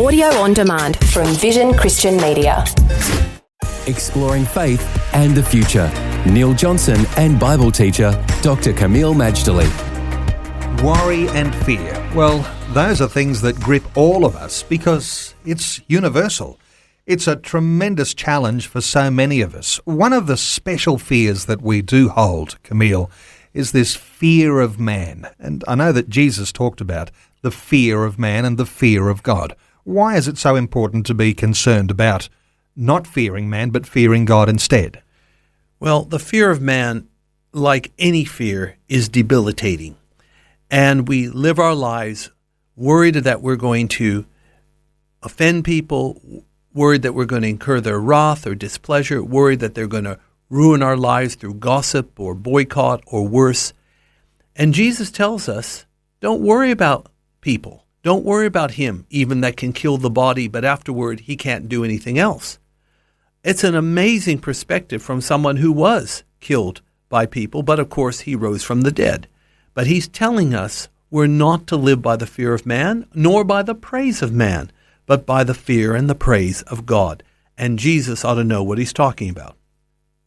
Audio on demand from Vision Christian Media. Exploring faith and the future. Neil Johnson and Bible teacher Dr. Kameel Majdali. Worry and fear. Well, those are things that grip all of us because it's universal. It's a tremendous challenge for so many of us. One of the special fears that we do hold, Kameel, is this fear of man. And I know that Jesus talked about the fear of man and the fear of God. Why is it so important to be concerned about not fearing man but fearing God instead? Well, the fear of man, like any fear, is debilitating. And we live our lives worried that we're going to offend people, worried that we're going to incur their wrath or displeasure, worried that they're going to ruin our lives through gossip or boycott or worse. And Jesus tells us, don't worry about people. Don't worry about him, even that can kill the body, but afterward he can't do anything else. It's an amazing perspective from someone who was killed by people, but of course he rose from the dead. But he's telling us we're not to live by the fear of man, nor by the praise of man, but by the fear and the praise of God. And Jesus ought to know what he's talking about.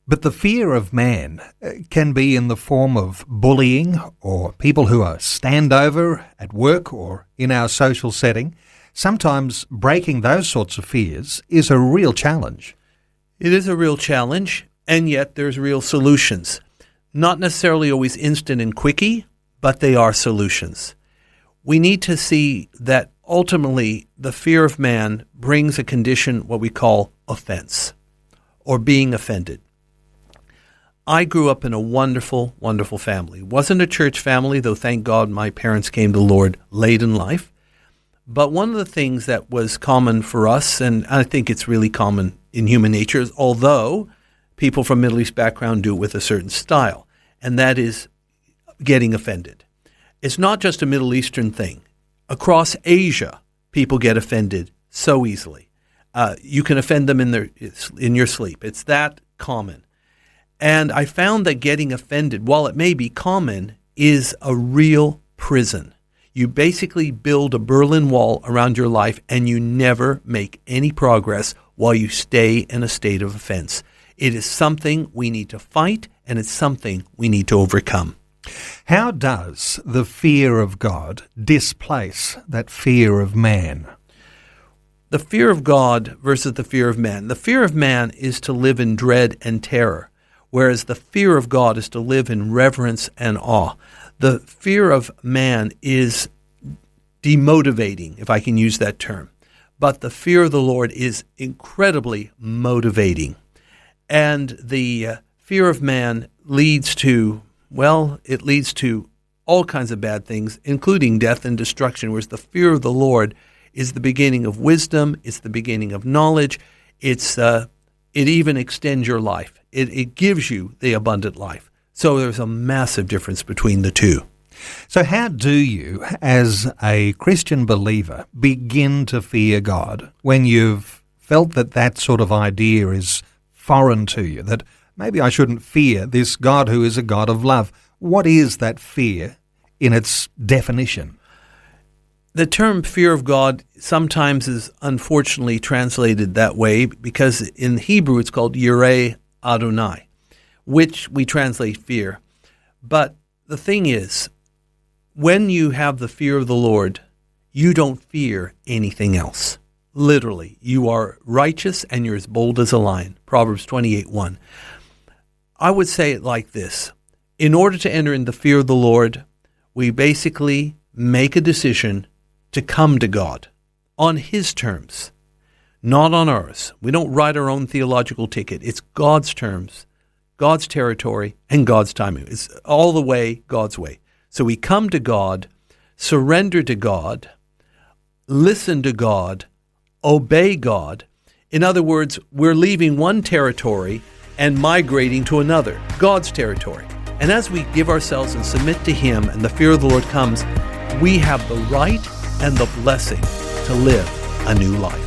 But the fear of man can be in the form of bullying or people who are standover at work or in our social setting. Sometimes breaking those sorts of fears is a real challenge. It is a real challenge, and yet there's real solutions. Not necessarily always instant and quickie, but they are solutions. We need to see that ultimately the fear of man brings a condition, what we call offense, or being offended. I grew up in a wonderful, wonderful family. It wasn't a church family, though thank God my parents came to the Lord late in life. But one of the things that was common for us, and I think it's really common in human nature, is although people from Middle East background do it with a certain style, and that is getting offended. It's not just a Middle Eastern thing. Across Asia, people get offended so easily. You can offend them in your sleep. It's that common. And I found that getting offended, while it may be common, is a real prison. You basically build a Berlin Wall around your life and you never make any progress while you stay in a state of offense. It is something we need to fight, and it's something we need to overcome. How does the fear of God displace that fear of man? The fear of God versus the fear of man. The fear of man is to live in dread and terror, whereas the fear of God is to live in reverence and awe. The fear of man is demotivating, if I can use that term. But the fear of the Lord is incredibly motivating. And the fear of man leads to, it leads to all kinds of bad things, including death and destruction, whereas the fear of the Lord is the beginning of wisdom, it's the beginning of knowledge, it even extends your life. It gives you the abundant life. So there's a massive difference between the two. So how do you, as a Christian believer, begin to fear God when you've felt that sort of idea is foreign to you, that maybe I shouldn't fear this God who is a God of love? What is that fear in its definition? The term fear of God sometimes is unfortunately translated that way because in Hebrew it's called Yireh Adonai, which we translate fear. But the thing is, when you have the fear of the Lord, you don't fear anything else. Literally, you are righteous and you're as bold as a lion. Proverbs 28:1. I would say it like this. In order to enter in the fear of the Lord, we basically make a decision to come to God on his terms, not on ours. We don't write our own theological ticket. It's God's terms, God's territory, and God's timing. It's all the way God's way. So we come to God, surrender to God, listen to God, obey God. In other words, we're leaving one territory and migrating to another, God's territory. And as we give ourselves and submit to him and the fear of the Lord comes, we have the right and the blessing to live a new life.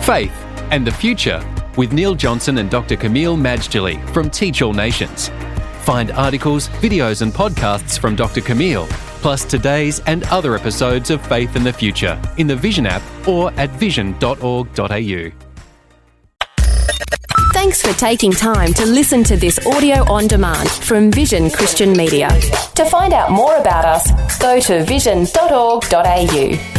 Faith and the Future with Neil Johnson and Dr. Kameel Majdali from Teach All Nations. Find articles, videos and podcasts from Dr. Kameel plus today's and other episodes of Faith in the Future in the Vision app or at vision.org.au. Thanks for taking time to listen to this audio on demand from Vision Christian Media. To find out more about us, go to vision.org.au.